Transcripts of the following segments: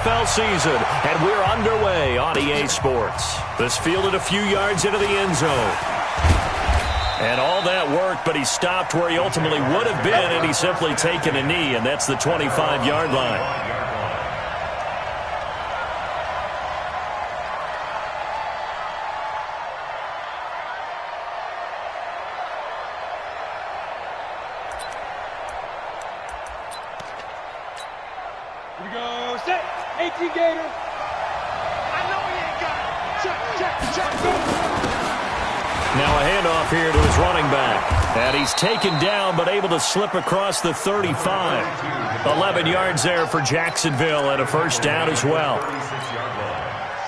NFL season, and we're underway on EA Sports. This fielded a few yards into the end zone. And all that work, but he stopped where he ultimately would have been, and he's simply taken a knee, and that's the 25-yard line. Here we go, set, 18 Gator. I know he ain't got it. Check, go. Now a handoff here to his running back. And he's taken down, but able to slip across the 35. 11 yards there for Jacksonville, and a first down as well.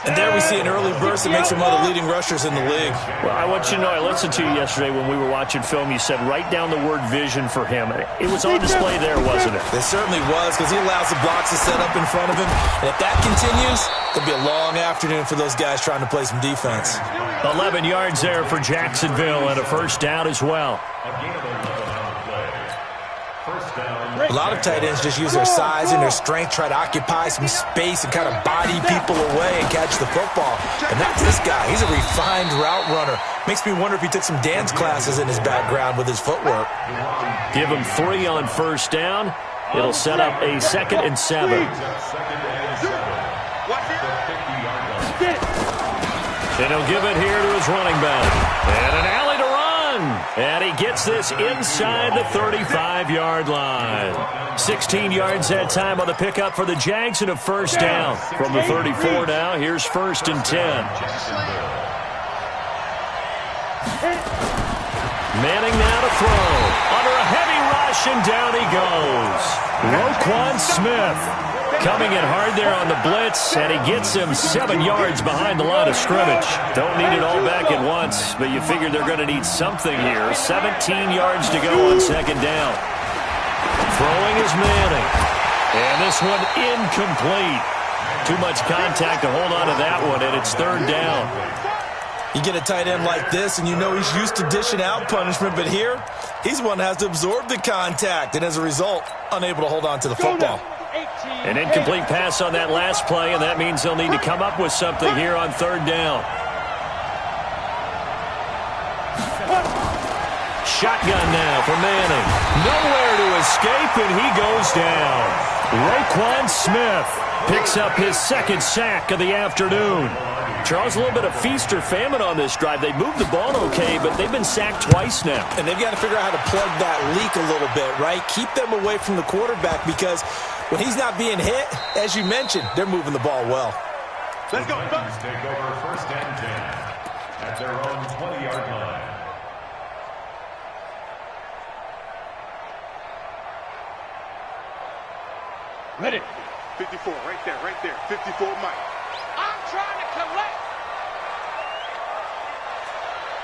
And there we see an early burst that makes him one of the leading rushers in the league. Well, I want you to know, I listened to you yesterday when we were watching film. You said write down the word vision for him. It was on display there, wasn't it? It certainly was, because he allows the blocks to set up in front of him. And if that continues, it'll be a long afternoon for those guys trying to play some defense. 11 yards there for Jacksonville, and a first down as well. A lot of tight ends just use their size and their strength, try to occupy some space and kind of body people away and catch the football. And that's this guy. He's a refined route runner. Makes me wonder if he took some dance classes in his background with his footwork. Give him 3 on first down. It'll set up a 2nd and 7. And he'll give it here to his running back. And an alley to run. And he gets this inside the 35-yard line. 16 yards that time on the pickup for the Jags and a first down. From the 34 now, here's 1st and 10. Manning now to throw. Under a heavy rush, and down he goes. Roquan Smith coming in hard there on the blitz, and he gets him 7 yards behind the line of scrimmage. Don't need it all back at once, but you figure they're going to need something here. 17 yards to go on 2nd down. Throwing is Manning. And this one incomplete. Too much contact to hold on to that one, and it's 3rd down. You get a tight end like this, and you know he's used to dishing out punishment, but here, he's one that has to absorb the contact, and as a result, unable to hold on to the football. An incomplete pass on that last play, and that means they'll need to come up with something here on 3rd down. Shotgun now for Manning. Nowhere to escape, and he goes down. Roquan Smith picks up his 2nd sack of the afternoon. Charles, a little bit of feast or famine on this drive. They moved the ball okay, but they've been sacked twice now. And they've got to figure out how to plug that leak a little bit, right? Keep them away from the quarterback, because when he's not being hit, as you mentioned, they're moving the ball well. Let's go, folks. Take over 1st and 10 at their own 20-yard line. Ready. 54, right there. 54, Mike. I'm trying to collect.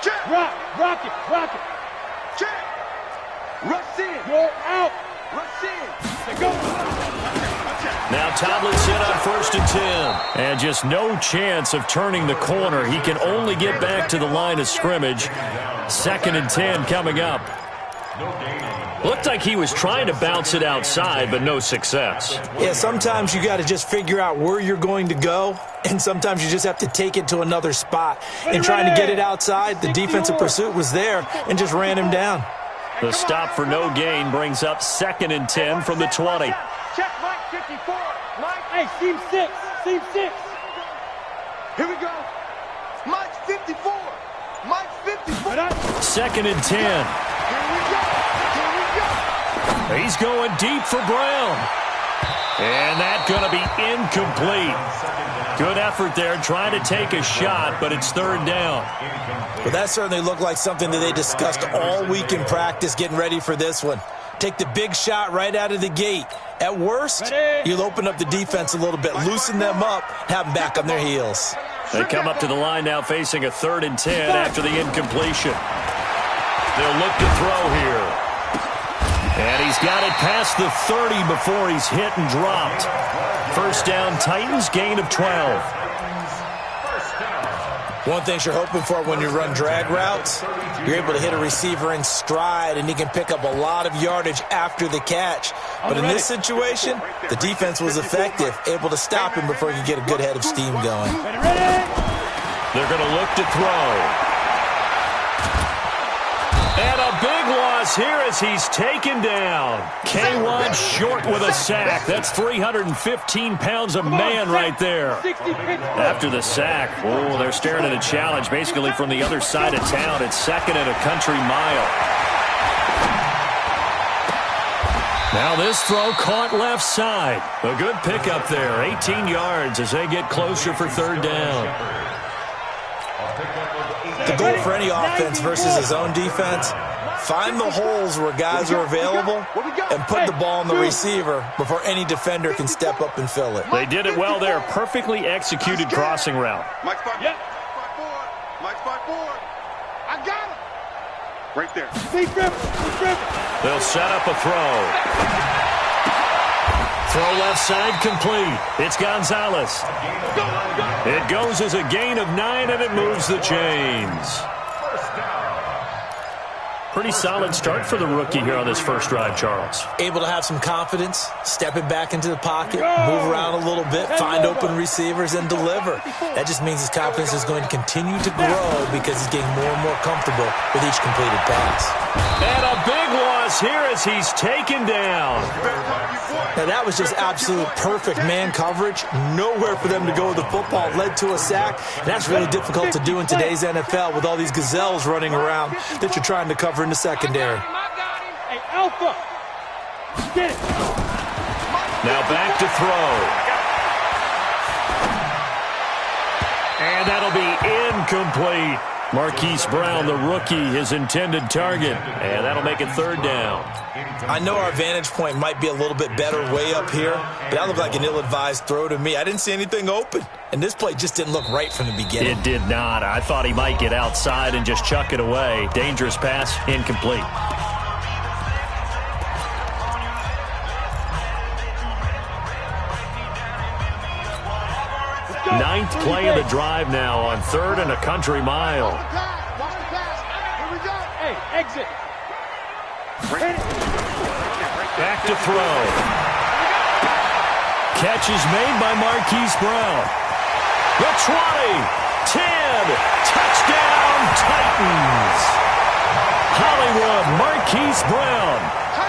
Check. Rock it. Check. Rush in. Roll out. Rush in. Go. Now Tomlinson on 1st and 10. And just no chance of turning the corner. He can only get back to the line of scrimmage. 2nd and 10 coming up. Looked like he was trying to bounce it outside, but no success. Yeah, sometimes you got to just figure out where you're going to go, and sometimes you just have to take it to another spot. And trying to get it outside, the defensive pursuit was there and just ran him down. The stop for no gain brings up 2nd and 10 from the 20. Check Mike 54. Mike, hey, seam 6. Here we go. Mike 54. Mike 54. 2nd and 10. He's going deep for Brown. And that's going to be incomplete. Good effort there trying to take a shot, but it's 3rd down. But that certainly looked like something that they discussed all week in practice getting ready for this one. Take the big shot right out of the gate. At worst, you'll open up the defense a little bit, loosen them up, have them back on their heels. They come up to the line now facing a 3rd and 10 after the incompletion. They'll look to throw here. And he's got it past the 30 before he's hit and dropped. First down, Titans, gain of 12. One thing you're hoping for when you run drag routes You're able to hit a receiver in stride, and he can pick up a lot of yardage after the catch. But in this situation, the defense was effective, able to stop him before he could get a good head of steam going. They're going to look to throw. And a big loss here as he's taken down. K1 short with a sack. That's 315 pounds of man right there. After the sack, oh, they're staring at a challenge basically from the other side of town. It's second and a country mile. Now this throw caught left side. A good pickup there. 18 yards as they get closer for third down. The goal for any offense versus his own defense, find the holes where guys are available and put the ball on the receiver before any defender can step up and fill it. They did it well there. Perfectly executed crossing route. Mike's 5-4. Mike's 5-4. I got him. Right there. They'll set up a throw. Throw left side complete. It's Gonzalez. It goes as a gain of 9, and it moves the chains. Pretty solid start for the rookie here on this first drive, Charles. Able to have some confidence, stepping back into the pocket, move around a little bit, find open receivers, and deliver. That just means his confidence is going to continue to grow because he's getting more and more comfortable with each completed pass. And a big loss here as he's taken down. Now that was just absolute perfect man coverage. Nowhere for them to go with the football. Led to a sack. And that's really difficult to do in today's NFL with all these gazelles running around that you're trying to cover in the secondary. Hey, Alpha. Get it. Now back to throw. And that'll be incomplete. Marquise Brown, the rookie, his intended target. And that'll make it third down. I know our vantage point might be a little bit better way up here, but that looked like an ill-advised throw to me. I didn't see anything open, and this play just didn't look right from the beginning. It did not. I thought he might get outside and just chuck it away. Dangerous pass, incomplete. Ninth play of the drive now on third and a country mile. Watch the pass. Here we go. Hey, exit. Back to throw. Catch is made by Marquise Brown. The 20, 10, touchdown Titans. Hollywood, Marquise Brown.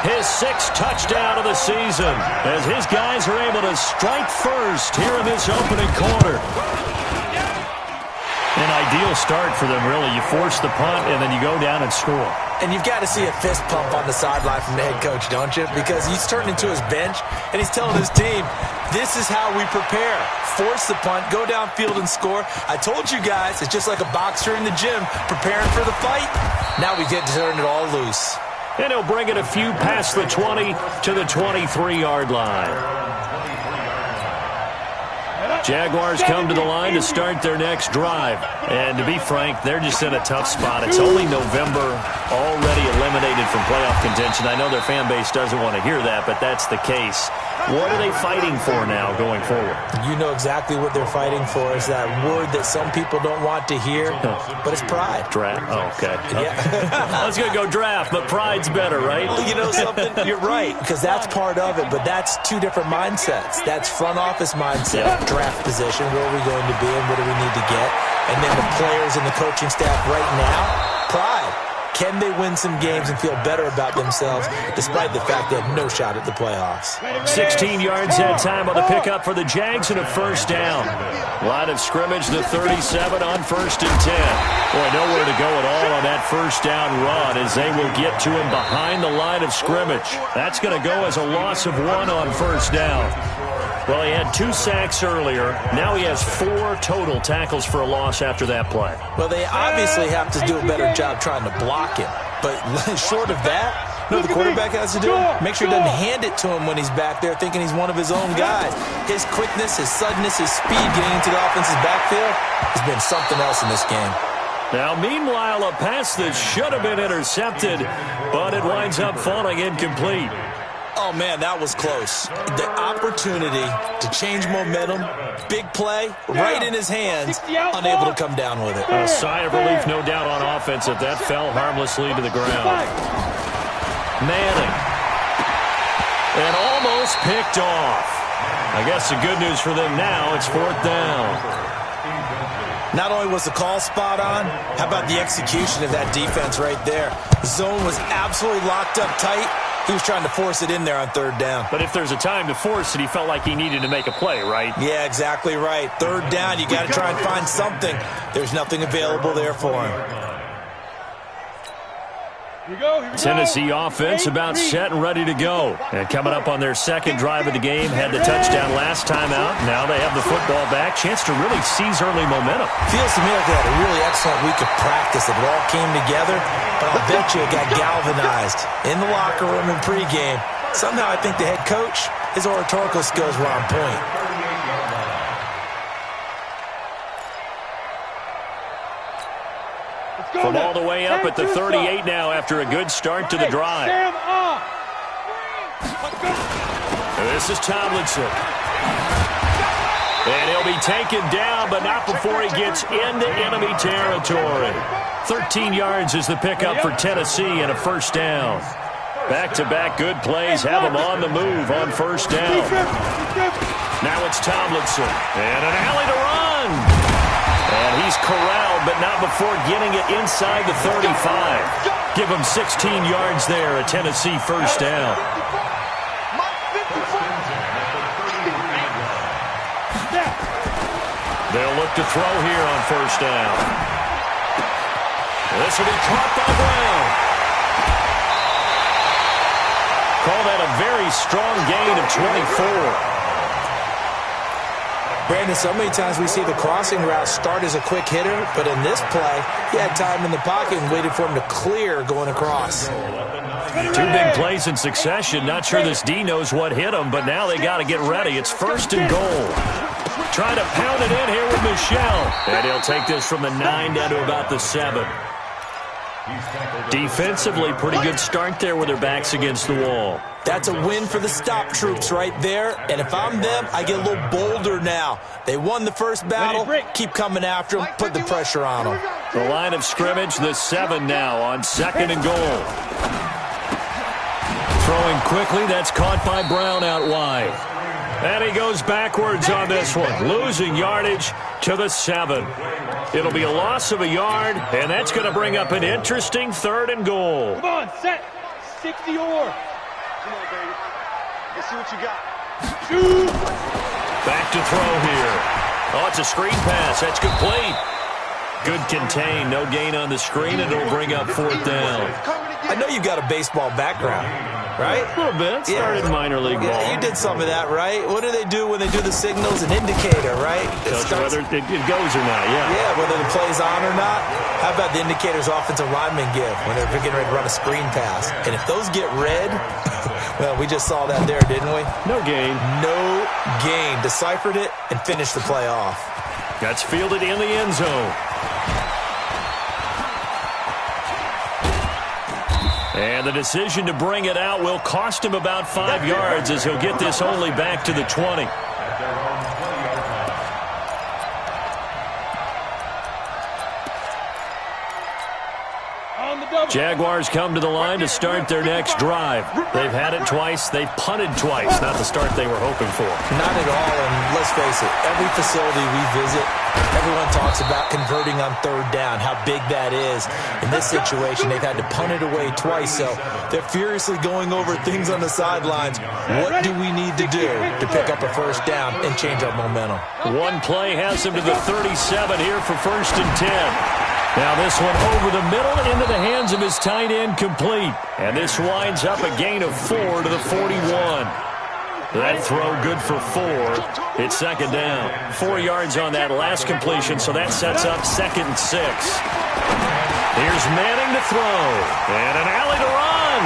His 6th touchdown of the season as his guys are able to strike first here in this opening quarter. An ideal start for them, really. You force the punt, and then you go down and score. And you've got to see a fist pump on the sideline from the head coach, don't you? Because he's turned into his bench, and he's telling his team, this is how we prepare. Force the punt, go downfield and score. I told you guys, it's just like a boxer in the gym preparing for the fight. Now we get to turn it all loose. And he'll bring it a few past the 20 to the 23-yard line. Jaguars come to the line to start their next drive. And to be frank, they're just in a tough spot. It's only November, already eliminated from playoff contention. I know their fan base doesn't want to hear that, but that's the case. What are they fighting for now going forward? You know exactly what they're fighting for. Is that word that some people don't want to hear, but it's pride. Draft? Oh, okay. Yeah. I was going to go draft, but pride's better, right? Well, you know something? You're right, because that's part of it, but that's two different mindsets. That's front office mindset, draft position, where are we going to be and what do we need to get? And then the players and the coaching staff right now, pride. Can they win some games and feel better about themselves despite the fact they have no shot at the playoffs? 16 yards that time on the pickup for the Jags and a first down. Line of scrimmage, the 37 on 1st and 10. Boy, nowhere to go at all on that first down run as they will get to him behind the line of scrimmage. That's going to go as a loss of 1 on first down. Well, he had 2 sacks earlier. Now he has 4 total tackles for a loss after that play. Well, they obviously have to do a better job trying to block him. But short of that, you know what the quarterback has to do? Make sure he doesn't hand it to him when he's back there thinking he's one of his own guys. His quickness, his suddenness, his speed getting into the offense's backfield has been something else in this game. Now, meanwhile, a pass that should have been intercepted, but it winds up falling incomplete. Oh, man, that was close. The opportunity to change momentum, big play, right in his hands, unable to come down with it. A sigh of relief, no doubt, on offense that fell harmlessly to the ground. Manning. And almost picked off. I guess the good news for them now, it's 4th down. Not only was the call spot on, how about the execution of that defense right there? The zone was absolutely locked up tight. He was trying to force it in there on 3rd down. But if there's a time to force it, he felt like he needed to make a play, right? Yeah, exactly right. 3rd down, you got to try and find something. There's nothing available there for him. Tennessee offense about set and ready to go. And coming up on their 2nd drive of the game, had the touchdown last time out. Now they have the football back. Chance to really seize early momentum. Feels to me like they had a really excellent week of practice. It all came together, but I'll bet you it got galvanized in the locker room and pregame. Somehow I think the head coach, his oratorical skills were on point. From all the way up at the 38 now after a good start to the drive. This is Tomlinson. And he'll be taken down, but not before he gets into enemy territory. 13 yards is the pickup for Tennessee and a 1st down. Back-to-back good plays have him on the move on 1st down. Now it's Tomlinson. And an alley to run. And he's corralled, but not before getting it inside the 35. Give him 16 yards there, a Tennessee 1st down. They'll look to throw here on 1st down. This will be caught by Brown. Call that a very strong gain of 24. Brandon, so many times we see the crossing route start as a quick hitter, but in this play, he had time in the pocket and waited for him to clear going across. 2 big plays in succession. Not sure this D knows what hit him, but now they got to get ready. It's 1st and goal. Trying to pound it in here with Michel. And he'll take this from the 9 down to about the 7. Defensively, pretty good start there with their backs against the wall. That's a win for the stop troops right there. And if I'm them, I get a little bolder now. They won the first battle. Keep coming after them. Put the pressure on them. The line of scrimmage, the 7 now on 2nd and goal. Throwing quickly, that's caught by Brown out wide. And he goes backwards on this one, losing yardage to the 7. It'll be a loss of a yard, and that's going to bring up an interesting 3rd and goal. Come on, set. 60 or. Come on, baby. Let's see what you got. Shoot. Back to throw here. Oh, it's a screen pass. That's complete. Good contain. No gain on the screen, and it'll bring up 4th down. I know you've got a baseball background, right? A little bit. Started minor league ball. Yeah, you did some of that, right? What do they do when they do the signals? An indicator, right? Whether it goes or not, yeah. Yeah, whether the play's on or not. How about the indicators offensive linemen give when they're getting ready to run a screen pass? And if those get red, well, we just saw that there, didn't we? No gain. No gain. Deciphered it and finished the play off. That's fielded in the end zone. And the decision to bring it out will cost him about 5 yards as he'll get this only back to the 20. Jaguars come to the line to start their next drive. They've had it twice. They've punted twice. Not the start they were hoping for. Not at all, and let's face it, every facility we visit, everyone talks about converting on 3rd down, how big that is. In this situation, they've had to punt it away twice, so they're furiously going over things on the sidelines. What do we need to do to pick up a 1st down and change our momentum? One play has him to the 37 here for 1st and 10. Now this one over the middle into the hands of his tight end, complete. And this winds up a gain of 4 to the 41. That throw good for 4. It's 2nd down. 4 yards on that last completion, so that sets up 2nd and 6. Here's Manning to throw. And an alley to run.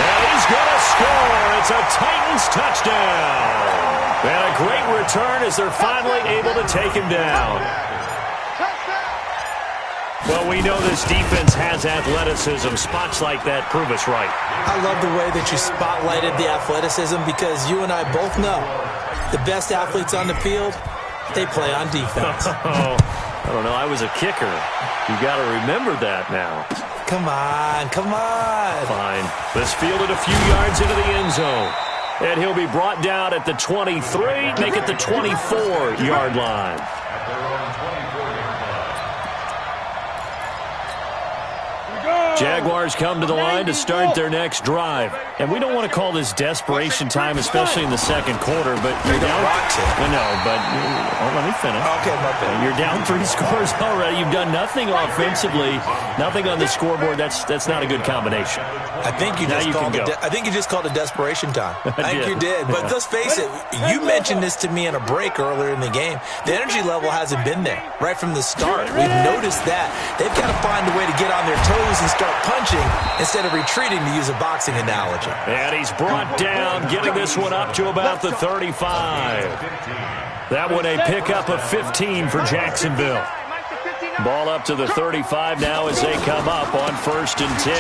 And he's going to score. It's a Titans touchdown. And a great return as they're finally able to take him down. Well, we know this defense has athleticism. Spots like that prove us right. I love the way that you spotlighted the athleticism because you and I both know the best athletes on the field, they play on defense. Oh, I don't know. I was a kicker. You got to remember that now. Come on, come on. Fine. Let's field it a few yards into the end zone. And he'll be brought down at the 23, make it the 24-yard line. Jaguars come to the line to start their next drive. And we don't want to call this desperation time, especially in the second quarter, but you're down. Let me finish. Okay, my bad. You're down 3 scores already. You've done nothing offensively, nothing on the scoreboard. That's not a good combination. I think you just called it desperation time. I think you did. But let's face it, you mentioned this to me in a break earlier in the game. The energy level hasn't been there right from the start. We've noticed that. They've got to find a way to get on their toes and start punching instead of retreating, to use a boxing analogy. And he's brought down, getting this one up to about the 35. That one a pickup of 15 for Jacksonville. Ball up to the 35 now as they come up on 1st and 10.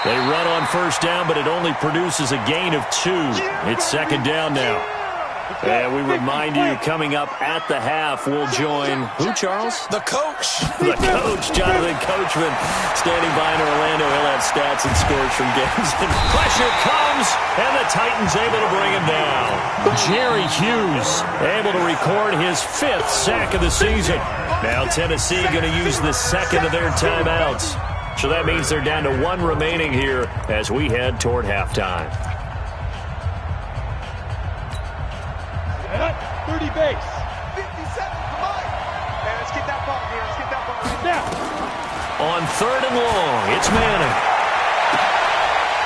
They run on first down, but it only produces a gain of 2. It's second down now. And we remind you, coming up at the half, we'll join who, Charles? The coach. The coach, Jonathan Coachman, standing by in Orlando. He'll have stats and scores from games. And pressure comes, and the Titans able to bring him down. Jerry Hughes able to record his 5th sack of the season. Now Tennessee going to use the second of their timeouts. So that means they're down to 1 remaining here as we head toward halftime. 30 base. 57, come on. Hey, let's get that ball here. Let's get that ball right now. On 3rd and long, it's Manning.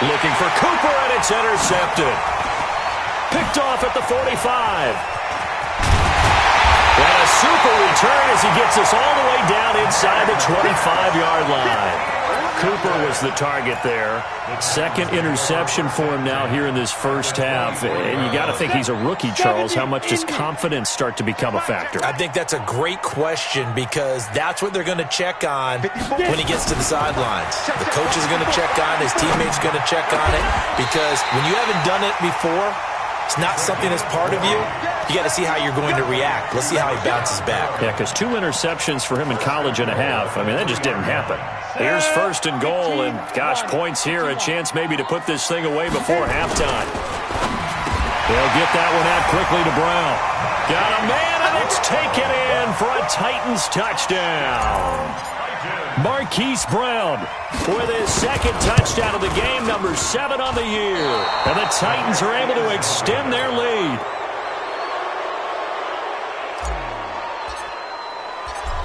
Looking for Cooper, and it's intercepted. Picked off at the 45. And a super return as he gets us all the way down inside the 25-yard line. Cooper was the target there. 2nd interception for him now here in this first half. And you got to think he's a rookie, Charles. How much does confidence start to become a factor? I think that's a great question because that's what they're going to check on when he gets to the sidelines. The coach is going to check on it. His teammates are going to check on it because when you haven't done it before, it's not something that's part of you. You got to see how you're going to react. Let's see how he bounces back. Yeah, because 2 interceptions for him in college and a half. I mean, that just didn't happen. Here's 1st and goal, and gosh, points here. A chance maybe to put this thing away before halftime. They'll get that one out quickly to Brown. Got a man, and it's taken in for a Titans touchdown. Marquise Brown with his 2nd touchdown of the game, number 7 on the year. And the Titans are able to extend their lead.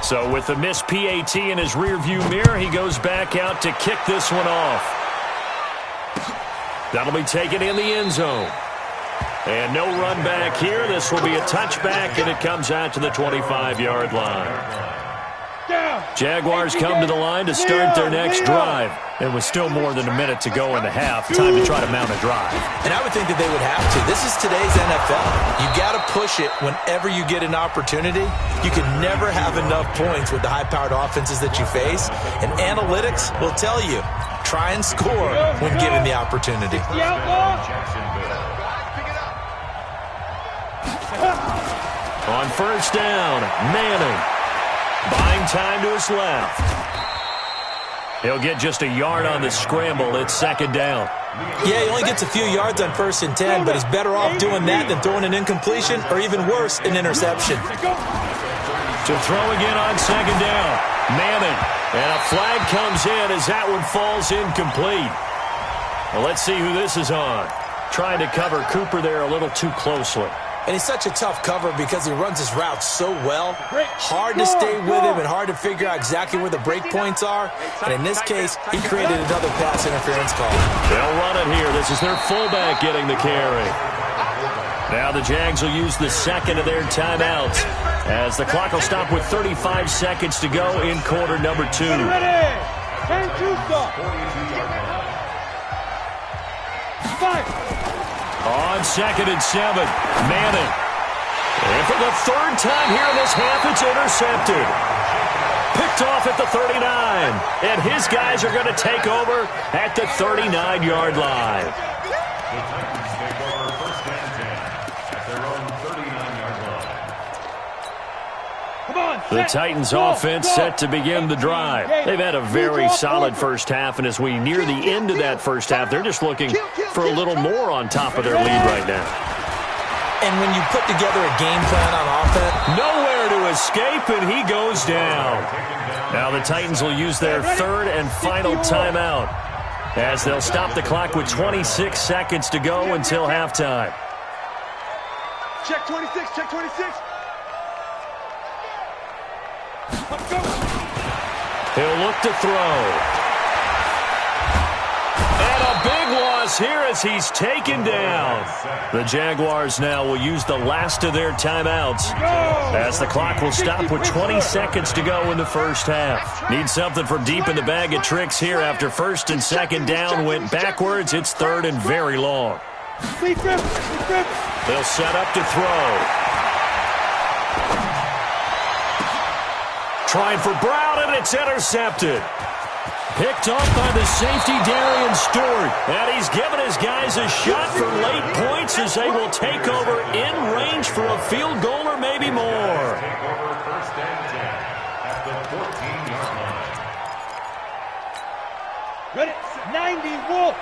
So with the missed PAT in his rearview mirror, he goes back out to kick this one off. That'll be taken in the end zone. And no run back here. This will be a touchback, and it comes out to the 25-yard line. Jaguars come to the line to start their next drive. And with still more than a minute to go in the half, time to try to mount a drive. And I would think that they would have to. This is today's NFL. You got to push it whenever you get an opportunity. You can never have enough points with the high-powered offenses that you face. And analytics will tell you, try and score when given the opportunity. On first down, Manning. Buying time to his left. He'll get just a yard on the scramble. It's 2nd down. Yeah, he only gets a few yards on 1st and 10, but he's better off doing that than throwing an incompletion or even worse, an interception. To throw again on 2nd down. Manning. And a flag comes in as that one falls incomplete. Well, let's see who this is on. Trying to cover Cooper there a little too closely. And he's such a tough cover because he runs his route so well. Hard to stay with him and hard to figure out exactly where the break points are. And in this case, he created another pass interference call. They'll run it here. This is their fullback getting the carry. Now the Jags will use the 2nd of their timeouts as the clock will stop with 35 seconds to go in quarter number 2. On 2nd and 7, Manning. And for the 3rd time here in this half, it's intercepted. Picked picked off at the 39. And his guys are going to take over at the 39-yard line. The Titans take over first and 10 at their own 39-yard line. Come on, The Titans offense set to begin the drive. They've had a very solid first half, and as we near the end of that first half, they're just looking for a little more on top of their lead right now. And when you put together a game plan on offense, Nowhere to escape, and he goes down. Now the Titans will use their third and final timeout as they'll stop the clock with 26 seconds to go until halftime. Check 26, check 26. Let's go. He'll look to throw. And a big loss here as he's taken down. The Jaguars now will use the last of their timeouts as the clock will stop with 20 seconds to go in the first half. Need something from deep in the bag of tricks here after first and second down went backwards. It's third and very long. They'll set up to throw. Trying for Brown, and it's intercepted. Picked off by the safety, Darian Stewart. And he's given his guys a shot for late points as they will take over in range for a field goal or maybe more. Take over first and 10 at the 14-yard line. Ready? 90 Wolf.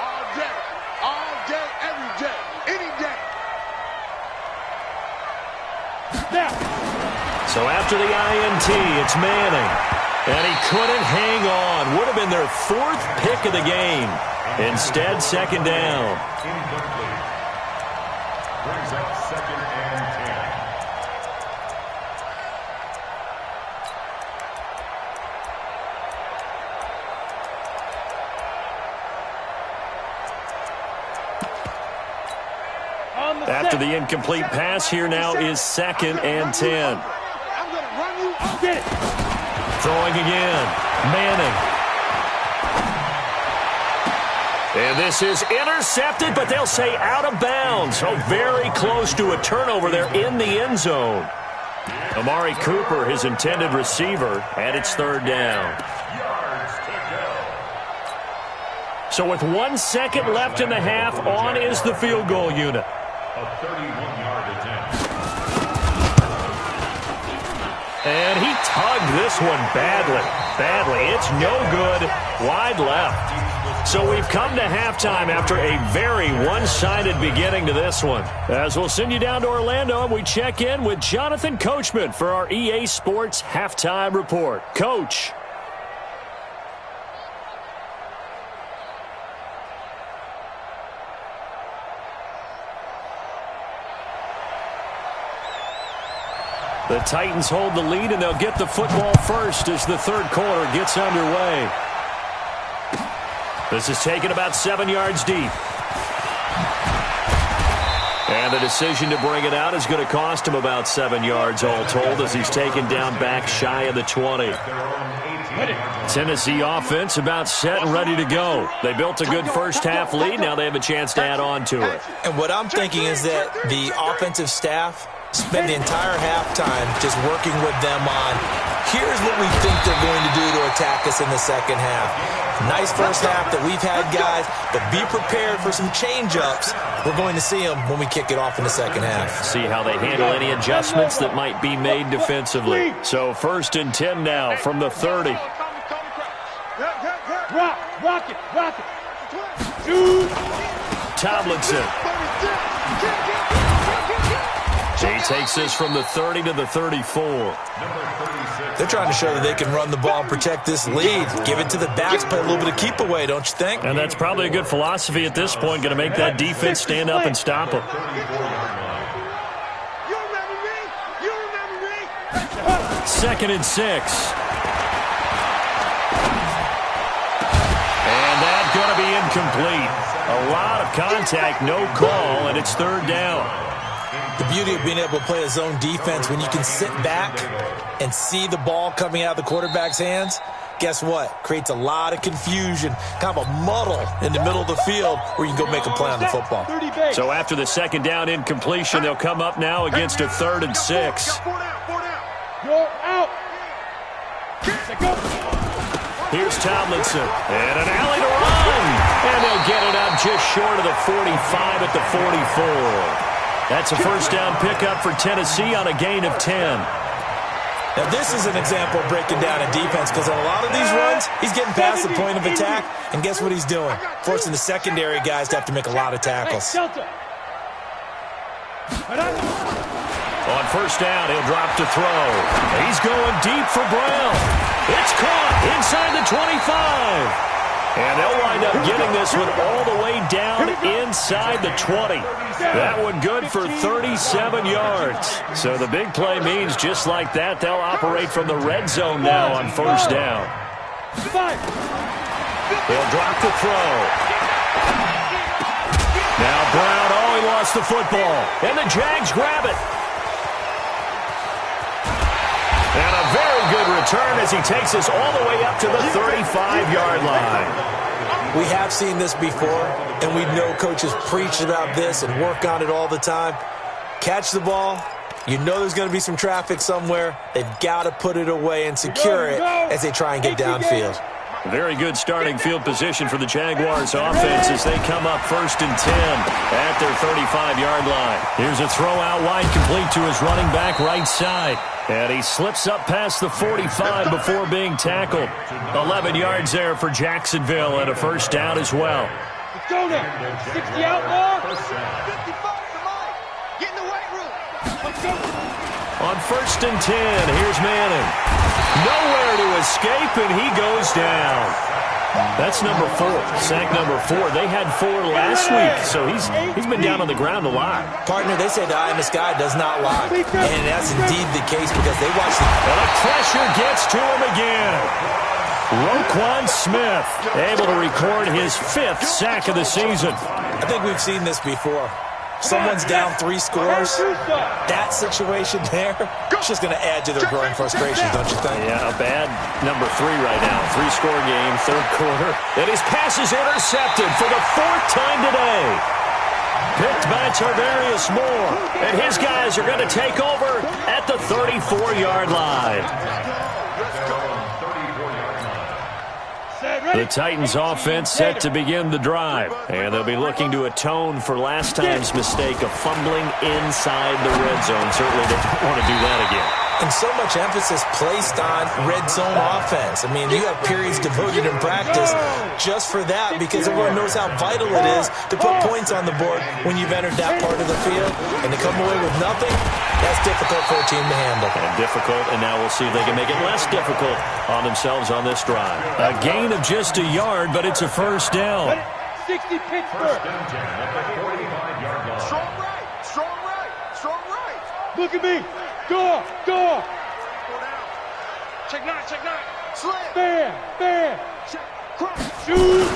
All day, every day, any day. Now. So after the INT, it's Manning. And he couldn't hang on. Would have been their fourth pick of the game. Instead, second down. Incomplete. Brings up second and 10. After the incomplete pass, here now is second and 10. I'm going to run you. Get it. Throwing again. Manning. And this is intercepted, but they'll say out of bounds. So very close to a turnover there in the end zone. Amari Cooper, his intended receiver, and it's third down. Yards to go. So with 1 second left in the half, on is the field goal unit. A 31-yard attempt. And he tugged this one badly. It's no good. Wide left. So we've come to halftime after a very one-sided beginning to this one. As we'll send you down to Orlando, and we check in with Jonathan Coachman for our EA Sports Halftime Report. Coach. The Titans hold the lead, and they'll get the football first as the third quarter gets underway. This is taken about 7 yards deep. And the decision to bring it out is going to cost him about 7 yards all told as he's taken down back shy of the 20. Tennessee offense about set and ready to go. They built a good first half lead. Now they have a chance to add on to it. and what I'm thinking is that the offensive staff spend the entire halftime just working with them on, here's what we think they're going to do to attack us in the second half. Nice first half that we've had, guys, but be prepared for some change-ups. We're going to see them when we kick it off in the second half. See how they handle any adjustments that might be made defensively. So first and 10 now from the 30. Rock it. Tomlinson. He takes this from the 30 to the 34. They're trying to show that they can run the ball and protect this lead. Give it to the backs, play a little bit of keep away, don't you think? And that's probably a good philosophy at this point, going to make that defense stand up and stop them. You remember me? Second and 6. And that's going to be incomplete. A lot of contact, no call, and it's third down. The beauty of being able to play a zone defense when you can sit back and see the ball coming out of the quarterback's hands, guess what? Creates a lot of confusion, kind of a muddle in the middle of the field where you can go make a play on the football. So after the second down incompletion, they'll come up now against a 3rd and 6. You're out. Here's Tomlinson. And an alley to run. And they'll get it up just short of the 45 at the 44. That's a first down pickup for Tennessee on a gain of 10. Now, this is an example of breaking down a defense because on a lot of these runs, he's getting past the point of attack, and guess what he's doing? Forcing the secondary guys to have to make a lot of tackles. On first down, he'll drop to throw. He's going deep for Brown. It's caught inside the 25. And they'll wind up getting this one all the way down inside the 20. That one good for 37 yards. So the big play means just like that, they'll operate from the red zone now on first down. They'll drop the throw. Now Brown, he lost the football. And the Jags grab it. And a very good return as he takes us all the way up to the 35-yard line. We have seen this before, and we know coaches preach about this and work on it all the time. Catch the ball. You know there's going to be some traffic somewhere. They've got to put it away and secure it as they try and get downfield. Very good starting field position for the Jaguars offense as they come up first and 10 at their 35-yard line. Here's a throw out wide complete to his running back right side. And he slips up past the 45 before being tackled. 11 yards there for Jacksonville and a first down as well. Let's go there. 60 outlaw. 55 to Mike. Get in the weight room. Let's go. On first and 10, here's Manning. Nowhere to escape, and he goes down. That's number 4, sack number 4. They had 4 last week, so he's been down on the ground a lot. Partner, they say the eye in the sky does not lie, and that's indeed the case because they watch the... And the pressure gets to him again. Roquan Smith able to record his 5th sack of the season. I think we've seen this before. Someone's down 3 scores. That situation there, it's just going to add to their growing frustrations, don't you think? Yeah, a bad number 3 right now. 3-score game, third quarter. And his pass is intercepted for the 4th time today. Picked by Tarvarius Moore. And his guys are going to take over at the 34-yard line. The Titans offense set to begin the drive. And they'll be looking to atone for last time's mistake of fumbling inside the red zone. Certainly they don't want to do that again. And so much emphasis placed on red zone offense. I mean, you have periods devoted in practice just for that because everyone knows how vital it is to put points on the board when you've entered that part of the field. And to come away with nothing, that's difficult for a team to handle. And difficult, and now we'll see if they can make it less difficult on themselves on this drive. A gain of just a yard, but it's a first down. 60 Pittsburgh. Strong right, strong right, strong right. Look at me. Go. Check 9, check 9. Slam. Bam. Check. Crack. Shoot.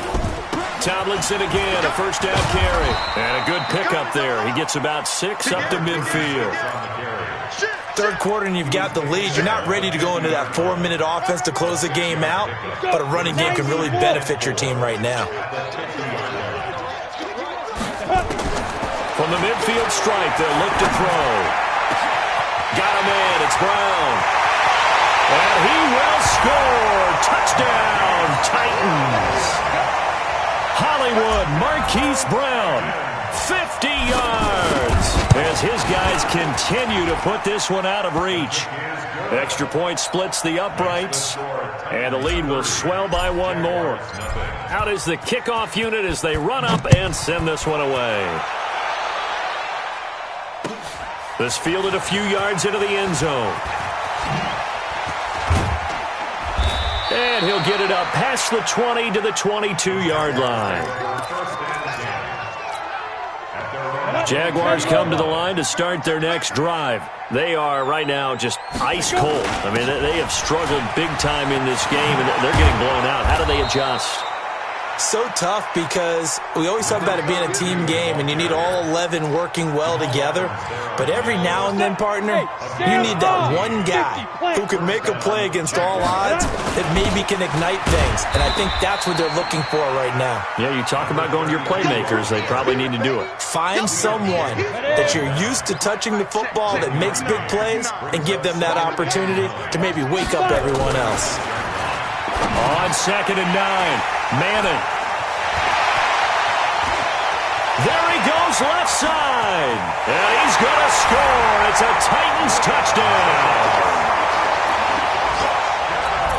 Tomlinson again, a first down carry. And a good pickup there. He gets about 6 up to midfield. Third quarter and you've got the lead. You're not ready to go into that 4-minute offense to close the game out, but a running game can really benefit your team right now. From the midfield stripe, they'll look to throw. Got him in. It's Brown. And he will score. Touchdown, Titans. Hollywood Marquise Brown, 50 yards. As his guys continue to put this one out of reach. Extra point splits the uprights. And the lead will swell by 1 more. Out is the kickoff unit as they run up and send this one away. This fielded a few yards into the end zone. And he'll get it up past the 20 to the 22-yard line. Jaguars come to the line to start their next drive. They are right now just ice cold. I mean, they have struggled big time in this game, and they're getting blown out. How do they adjust? So tough because we always talk about it being a team game and you need all 11 working well together. But every now and then, partner, you need that one guy who can make a play against all odds that maybe can ignite things. And I think that's what they're looking for right now. Yeah, you talk about going to your playmakers. They probably need to do it. Find someone that you're used to touching the football that makes big plays and give them that opportunity to maybe wake up everyone else. On 2nd and 9, Manning. There he goes left side. And he's going to score. It's a Titans touchdown.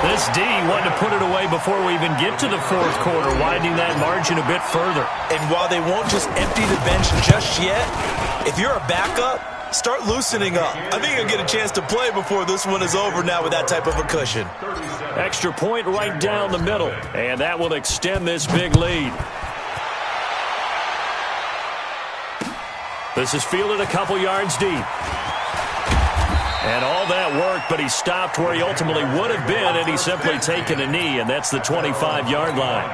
This D wanted to put it away before we even get to the fourth quarter, widening that margin a bit further. And while they won't just empty the bench just yet, if you're a backup, start loosening up. I think you'll get a chance to play before this one is over now with that type of a cushion. Extra point right down the middle, and that will extend this big lead. This is fielded a couple yards deep. And all that work, but he stopped where he ultimately would have been had he simply taken a knee, and that's the 25-yard line.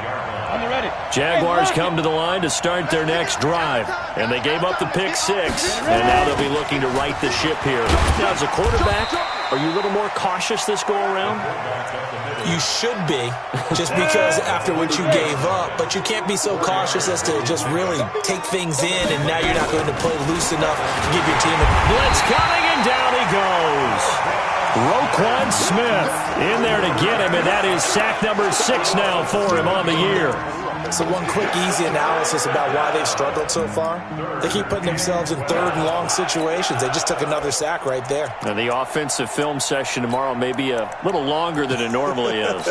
Jaguars come to the line to start their next drive, and they gave up the pick 6, and now they'll be looking to right the ship here. Now, as a quarterback, are you a little more cautious this go-around? You should be, just because after what you gave up, but you can't be so cautious as to just really take things in, and now you're not going to play loose enough to give your team a blitz coming, and down he goes. Roquan Smith in there to get him, and that is sack number 6 now for him on the year. So one quick, easy analysis about why they've struggled so far. They keep putting themselves in third and long situations. They just took another sack right there. Now, the offensive film session tomorrow may be a little longer than it normally is.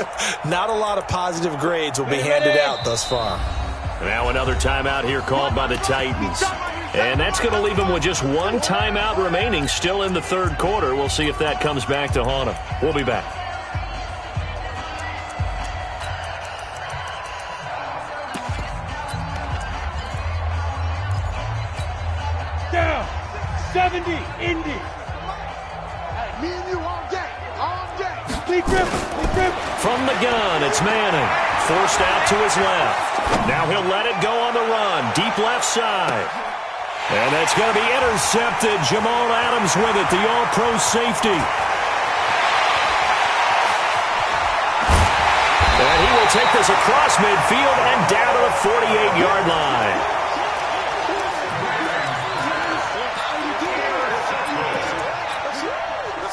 Not a lot of positive grades will be handed out thus far. Now another timeout here called by the Titans. And that's going to leave them with just one timeout remaining still in the third quarter. We'll see if that comes back to haunt them. We'll be back. Down. 70, Indy. Me and you all day. All day. Lee Griffin. From the gun, it's Manning. Forced out to his left. Now he'll let it go on the run. Deep left side. And that's going to be intercepted. Jamal Adams with it, the all-pro safety. And he will take this across midfield and down to the 48-yard line.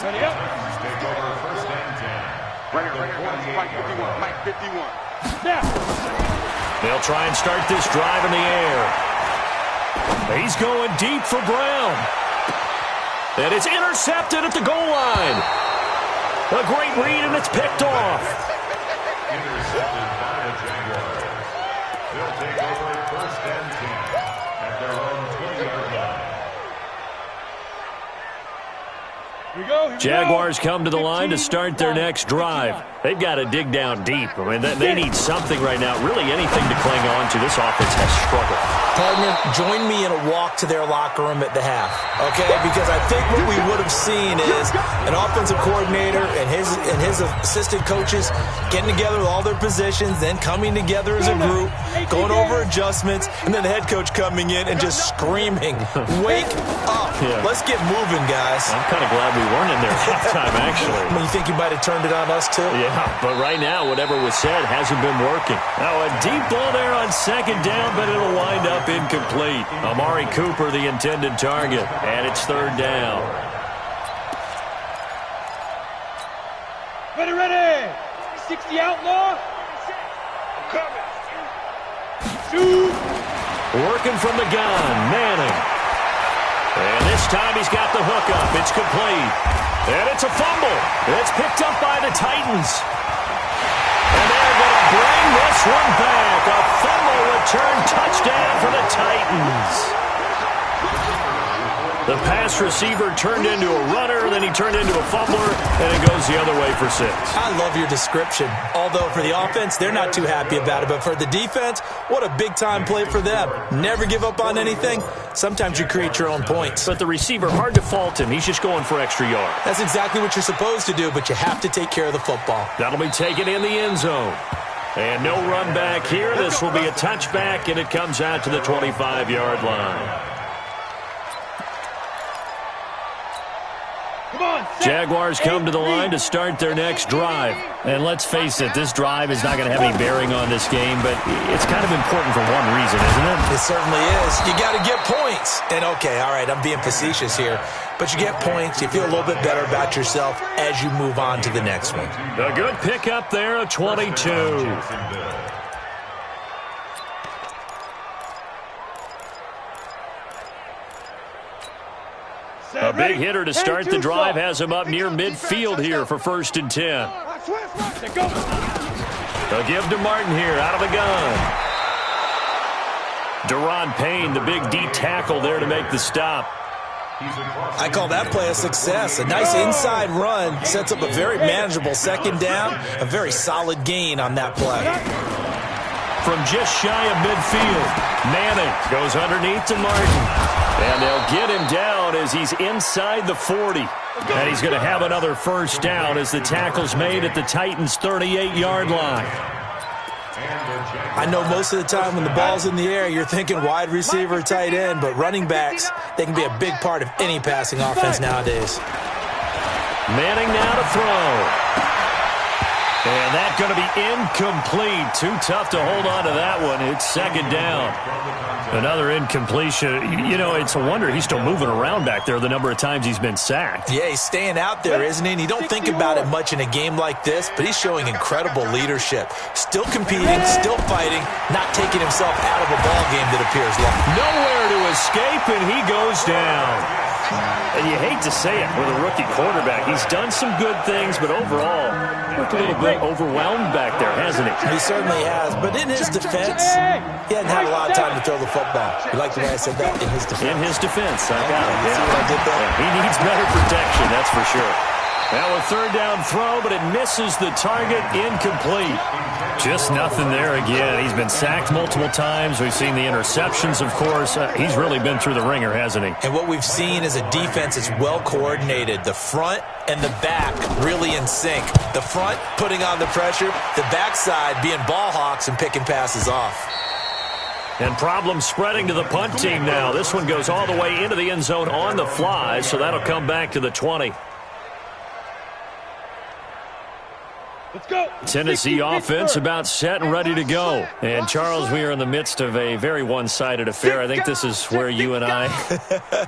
Ready up. Take over 1st and 10. Right here. Mike 51. Snap. They'll try and start this drive in the air. He's going deep for Brown. And it's intercepted at the goal line. A great read, and it's picked off. Intercepted by the Jaguars. They'll take over 1st and 10 at their own 20-yard line. Here we go. Jaguars come to the line to start their next drive. They've got to dig down deep. I mean, they need something right now, really anything to cling on to. This offense has struggled. Partner, join me in a walk to their locker room at the half, okay? Because I think what we would have seen is an offensive coordinator and his assistant coaches getting together with all their positions, then coming together as a group, going over adjustments, and then the head coach coming in and just screaming, "Wake up! Yeah. Let's get moving, guys." I'm kind of glad we weren't in there at halftime, actually. I mean, you think you might have turned it on us, too? Yeah, but right now, whatever was said hasn't been working. Now, a deep ball there on 2nd down, but it'll wind up incomplete. Amari Cooper, the intended target, and it's 3rd down. Ready. 60 outlaw. Coming. Shoot. Working from the gun, Manning. And this time he's got the hook up. It's complete. And it's a fumble. It's picked up by the Titans. And they're going to bring this one back. A fumble return touchdown for the Titans. The pass receiver turned into a runner, then he turned into a fumbler, and it goes the other way for 6. I love your description. Although for the offense, they're not too happy about it. But for the defense, what a big-time play for them. Never give up on anything. Sometimes you create your own points. But the receiver, hard to fault him. He's just going for extra yard. That's exactly what you're supposed to do, but you have to take care of the football. That'll be taken in the end zone. And no run back here. This will be a touchback, and it comes out to the 25-yard line. Jaguars come to the line to start their next drive. And let's face it, this drive is not going to have any bearing on this game, but it's kind of important for one reason, isn't it? It certainly is. You got to get points. And, okay, all right, I'm being facetious here, but you get points. You feel a little bit better about yourself as you move on to the next one. A good pickup there of 22. A big hitter to start the drive has him up near midfield here for 1st and 10. They'll give to Martin here out of the gun. Deron Payne, the big D tackle there to make the stop. I call that play a success. A nice inside run sets up a very manageable 2nd down. A very solid gain on that play. From just shy of midfield, Manning goes underneath to Martin. And they'll get him down as he's inside the 40. And he's going to have another 1st down as the tackle's made at the Titans' 38-yard line. I know most of the time when the ball's in the air, you're thinking wide receiver, tight end, but running backs, they can be a big part of any passing offense nowadays. Manning now to throw. And that's going to be incomplete. Too tough to hold on to that one. It's 2nd down. Another incompletion. You know, it's a wonder he's still moving around back there the number of times he's been sacked. Yeah, he's staying out there, isn't he? And you don't think about it much in a game like this, but he's showing incredible leadership. Still competing, still fighting, not taking himself out of a ball game that appears long. Nowhere to escape, and he goes down. And you hate to say it with a rookie quarterback. He's done some good things, but overall, looked a little bit overwhelmed back there, hasn't he? He certainly has. But in his defense, he hadn't had a lot of time to throw the football. You like the way I said that? In his defense. In his defense, I got it. See what I did there? Yeah, he needs better protection, that's for sure. Now a 3rd down throw, but it misses the target, incomplete. Just nothing there again. He's been sacked multiple times. We've seen the interceptions, of course. He's really been through the ringer, hasn't he? And what we've seen is a defense that's well coordinated. The front and the back really in sync. The front putting on the pressure, the backside being ball hawks and picking passes off. And problems spreading to the punt team now. This one goes all the way into the end zone on the fly, so that'll come back to the 20. Let's go. Tennessee offense about set and ready to go. And, Charles, we are in the midst of a very one-sided affair. I think this is where you and I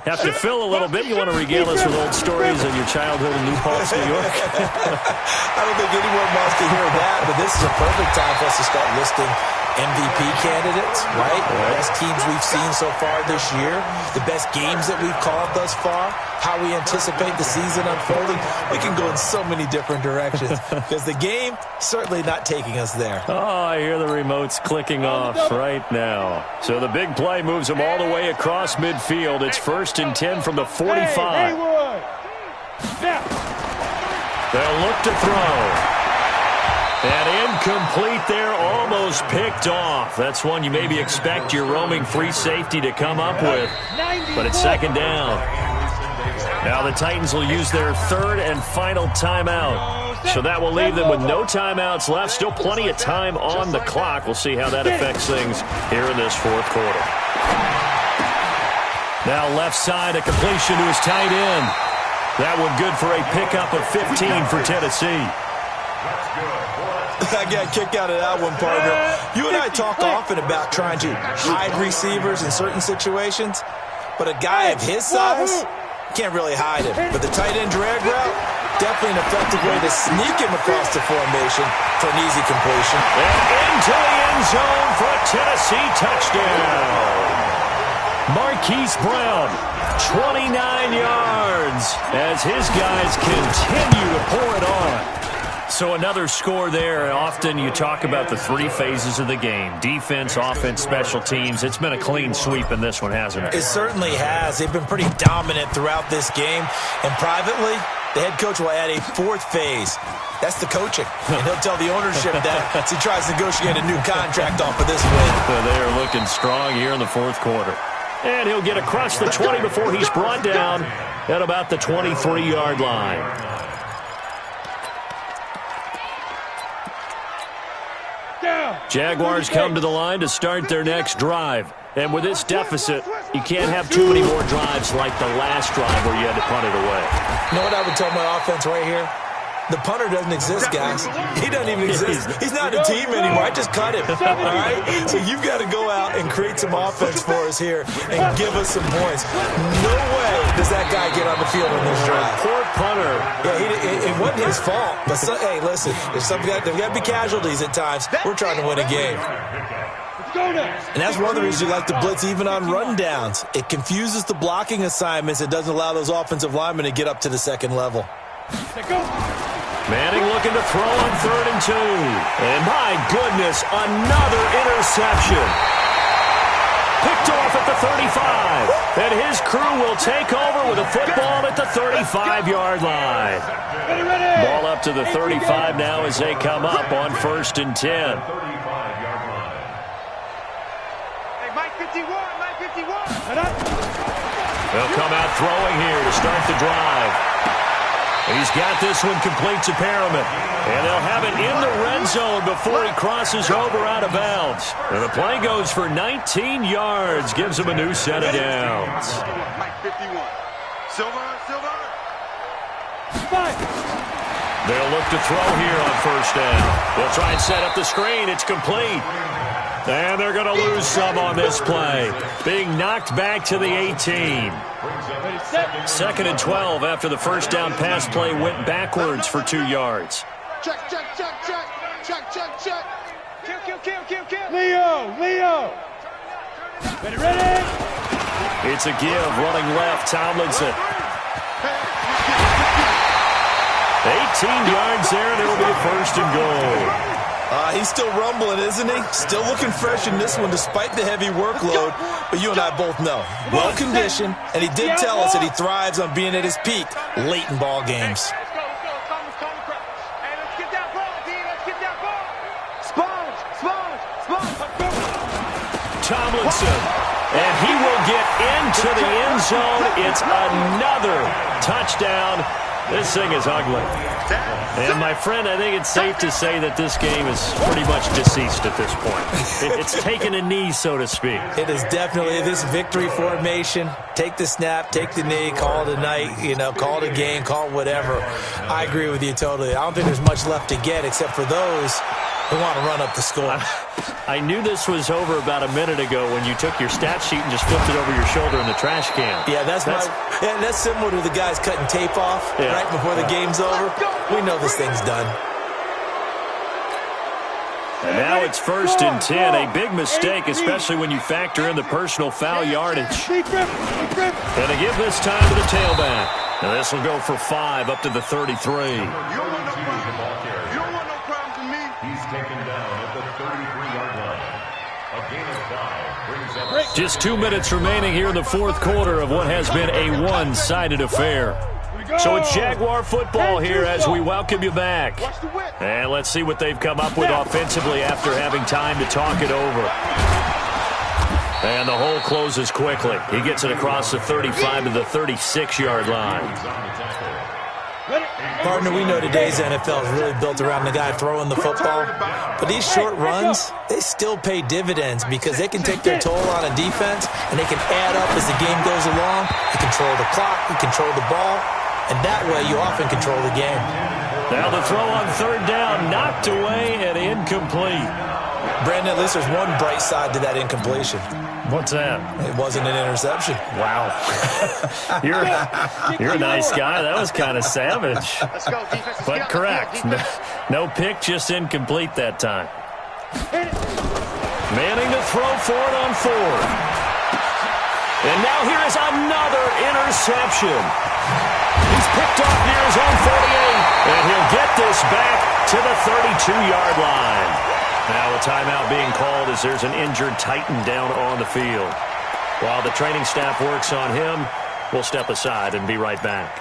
have to fill a little bit. You want to regale us with old stories of your childhood in New Paltz, New York? I don't think anyone wants to hear that, but this is a perfect time for us to start listing MVP candidates, right? The best teams we've seen so far this year, the best games that we've called thus far, how we anticipate the season unfolding. We can go in so many different directions because the game certainly not taking us there. Oh, I hear the remotes clicking off right now. So the big play moves them all the way across midfield. It's 1st and 10 from the 45. They'll look to throw. And incomplete there, almost picked off. That's one you maybe expect your roaming free safety to come up with. But it's 2nd down. Now the Titans will use their 3rd and final timeout. So that will leave them with no timeouts left. Still plenty of time on the clock. We'll see how that affects things here in this 4th quarter. Now left side, a completion to his tight end. That one good for a pickup of 15 for Tennessee. I got a kick out of that one, partner. You and I talk often about trying to hide receivers in certain situations, but a guy of his size can't really hide him. But the tight end drag route, definitely an effective way to sneak him across the formation for an easy completion. And into the end zone for a Tennessee touchdown. Marquise Brown, 29 yards, as his guys continue to pour it on. So another score there. Often you talk about the 3 phases of the game. Defense, offense, special teams. It's been a clean sweep in this one, hasn't it? It certainly has. They've been pretty dominant throughout this game. And privately, the head coach will add a 4th phase. That's the coaching. And he'll tell the ownership that as he tries to negotiate a new contract off of this win. So they are looking strong here in the 4th quarter. And he'll get across the 20 before he's brought down at about the 23-yard line. Jaguars come to the line to start their next drive. And with this deficit, You can't have too many more drives like the last drive where you had to punt it away. You know what I would tell my offense right here? The punter doesn't exist, guys. He doesn't even exist. He's not a team anymore. I just cut him, all right? So you've got to go out and create some offense for us here and give us some points. No way does that guy get on the field on this drive. Poor punter. Yeah, it wasn't his fault. But, hey, listen, there's got to be casualties at times. We're trying to win a game. And that's one of the reasons you like to blitz even on rundowns. It confuses the blocking assignments. It doesn't allow those offensive linemen to get up to the second level. Manning looking to throw on 3rd and 2. And my goodness, another interception. Picked off at the 35. And his crew will take over with a football at the 35-yard line. Ball up to the 35 now as they come up on 1st and 10. They'll come out throwing here to start the drive. He's got this one complete to Perriman. And they'll have it in the red zone before he crosses over out of bounds. And the play goes for 19 yards. Gives him a new set of downs. Mike 51. Silver. They'll look to throw here on 1st down. They'll try and set up the screen. It's complete. And they're going to lose some on this play. Being knocked back to the 18. 2nd and 12 after the 1st down pass play went backwards for 2 yards. Check. Kill. Leo. Ready. It's a give running left. Tomlinson. 18 yards there, and it'll be a 1st and goal. He's still rumbling, isn't he? Still looking fresh in this one despite the heavy workload. But you and I both know, well-conditioned, and he did tell us that he thrives on being at his peak late in ball games. Tomlinson, and he will get into the end zone. It's another touchdown. This thing is ugly. And, my friend, I think it's safe to say that this game is pretty much deceased at this point. It's taken a knee, so to speak. It is definitely this victory formation. Take the snap, take the knee, call it a night, call it a game, call it whatever. I agree with you totally. I don't think there's much left to get except for those who want to run up the score. I knew this was over about a minute ago when you took your stat sheet and just flipped it over your shoulder in the trash can. Yeah, that's similar to the guys cutting tape off right before the game's over. We know this thing's done. And now it's 1st and 10. A big mistake, especially when you factor in the personal foul yardage. And they give this time to the tailback. And this will go for 5 up to the 33. Just 2 minutes remaining here in the 4th quarter of what has been a one-sided affair. So it's Jaguar football here as we welcome you back. And let's see what they've come up with offensively after having time to talk it over. And the hole closes quickly. He gets it across the 35 to the 36-yard line. Partner, we know today's NFL is really built around the guy throwing the football. But these short runs, they still pay dividends because they can take their toll on a defense and they can add up as the game goes along. You control the clock, you control the ball, and that way you often control the game. Now the throw on 3rd down, knocked away and incomplete. Brandon, at least there's one bright side to that incompletion. What's that? It wasn't an interception. Wow. You're a nice guy. That was kind of savage. But correct. No pick, just incomplete that time. Manning to throw for it on 4th. And now here is another interception. He's picked off near his own 48. And he'll get this back to the 32-yard line. Now a timeout being called as there's an injured Titan down on the field. While the training staff works on him, we'll step aside and be right back.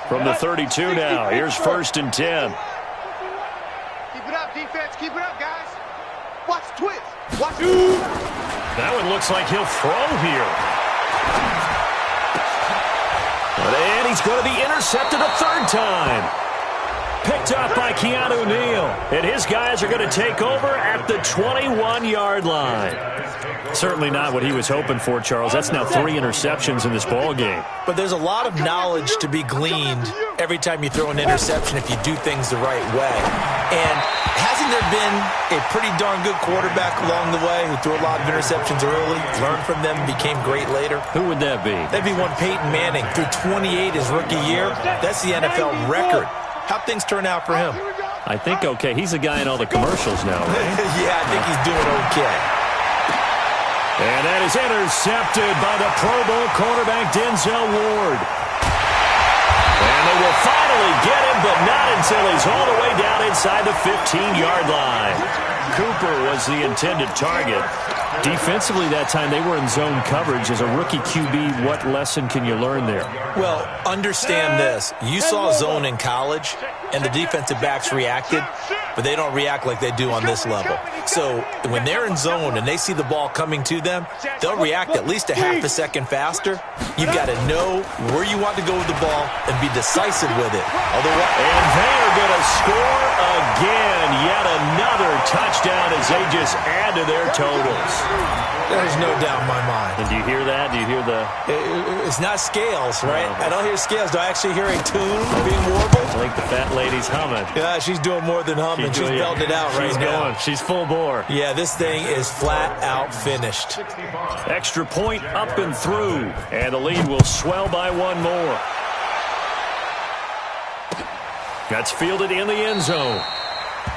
From the 32 now, here's 1st and 10. Keep it up, defense. Keep it up, guys. Watch the twist. Watch That one looks like he'll throw here. And he's going to be intercepted a 3rd time. picked up by Keanu Neal. And his guys are going to take over at the 21-yard line. Certainly not what he was hoping for, Charles. That's now 3 interceptions in this ball game. But there's a lot of knowledge to be gleaned every time you throw an interception if you do things the right way. And hasn't there been a pretty darn good quarterback along the way who threw a lot of interceptions early, learned from them, became great later? Who would that be? That'd be one Peyton Manning. Threw 28 his rookie year. That's the NFL record. How'd things turn out for him? I think okay. He's a guy in all the commercials now, right? Yeah, I think he's doing okay. And that is intercepted by the Pro Bowl cornerback Denzel Ward. And they will finally get him, but not until he's all the way down inside the 15-yard line. Cooper was the intended target. Defensively that time, they were in zone coverage. As a rookie QB, what lesson can you learn there? Well, understand this. You saw zone in college, and the defensive backs reacted, but they don't react like they do on this level. So when they're in zone and they see the ball coming to them, they'll react at least a half a second faster. You've got to know where you want to go with the ball and be decisive with it. Otherwise, and they're going to score again. Yet another touchdown as they just add to their totals. There's no doubt in my mind. And do you hear that? Do you hear the... It's not scales, right? I don't hear scales. Do I actually hear a tune being warbled? I think the fat lady's humming. Yeah, she's doing more than humming. She's belting it out right now. She's full bore. Yeah, this thing is flat out finished. Extra point up and through. And the lead will swell by one more. That's fielded in the end zone.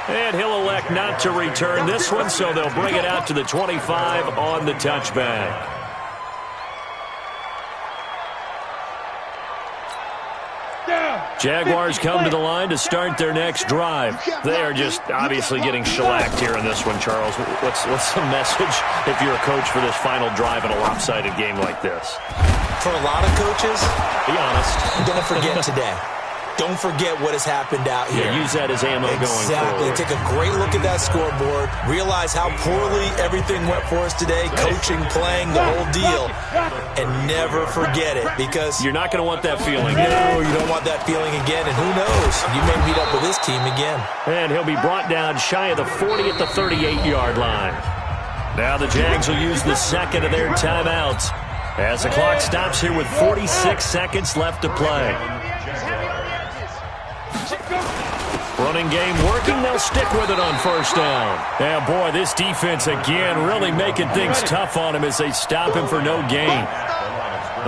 And he'll elect not to return this one, so they'll bring it out to the 25 on the touchback. Jaguars come to the line to start their next drive. They are just obviously getting shellacked here in this one, Charles. What's the message if you're a coach for this final drive in a lopsided game like this? For a lot of coaches, be honest, don't forget today. Don't forget what has happened out here. Yeah, use that as ammo going forward. Take a great look at that scoreboard. Realize how poorly everything went for us today. Coaching, playing, the whole deal. And never forget it, because you're not going to want that feeling. No, you don't want that feeling again. And who knows? You may meet up with this team again. And he'll be brought down shy of the 40 at the 38-yard line. Now the Jags will use the second of their timeouts as the clock stops here with 46 seconds left to play. Running game working. They'll stick with it on first down. Yeah, boy, this defense again really making things tough on him as they stop him for no gain.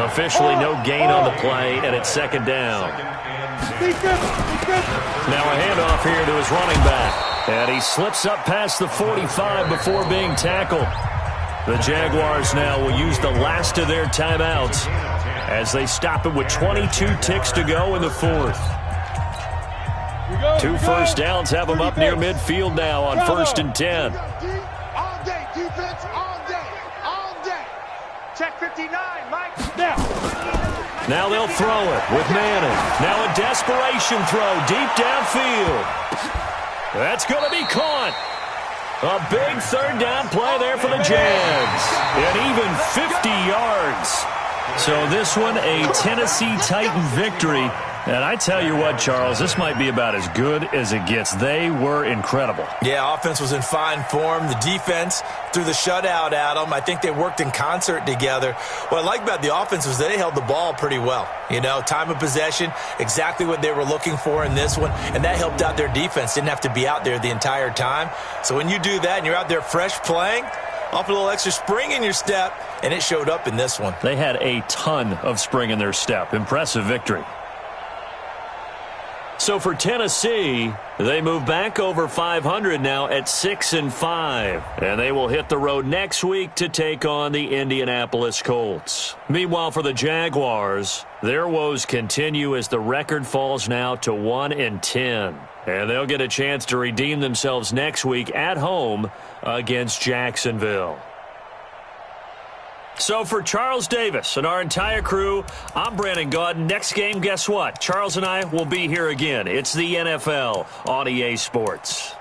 Officially no gain on the play, and it's second down. Now a handoff here to his running back. And he slips up past the 45 before being tackled. The Jaguars now will use the last of their timeouts as they stop it with 22 ticks to go in the fourth. 2 first downs have them up near midfield now on 1st and 10. All day, defense, all day, all day. Check 59, Mike. Now they'll throw it with Manning. Now a desperation throw deep downfield. That's going to be caught. A big third down play there for the Jags. And even 50 yards. So this one a Tennessee Titan victory. And I tell you what, Charles, this might be about as good as it gets. They were incredible. Yeah, offense was in fine form. The defense threw the shutout at them. I think they worked in concert together. What I like about the offense was they held the ball pretty well. You know, time of possession, exactly what they were looking for in this one. And that helped out their defense. Didn't have to be out there the entire time. So when you do that and you're out there fresh playing, off a little extra spring in your step, and it showed up in this one. They had a ton of spring in their step. Impressive victory. So for Tennessee, they move back over 500 now at 6-5. And they will hit the road next week to take on the Indianapolis Colts. Meanwhile, for the Jaguars, their woes continue as the record falls now to 1-10. And they'll get a chance to redeem themselves next week at home against Jacksonville. So for Charles Davis and our entire crew, I'm Brandon Gaudin. Next game, guess what? Charles and I will be here again. It's the NFL on EA Sports.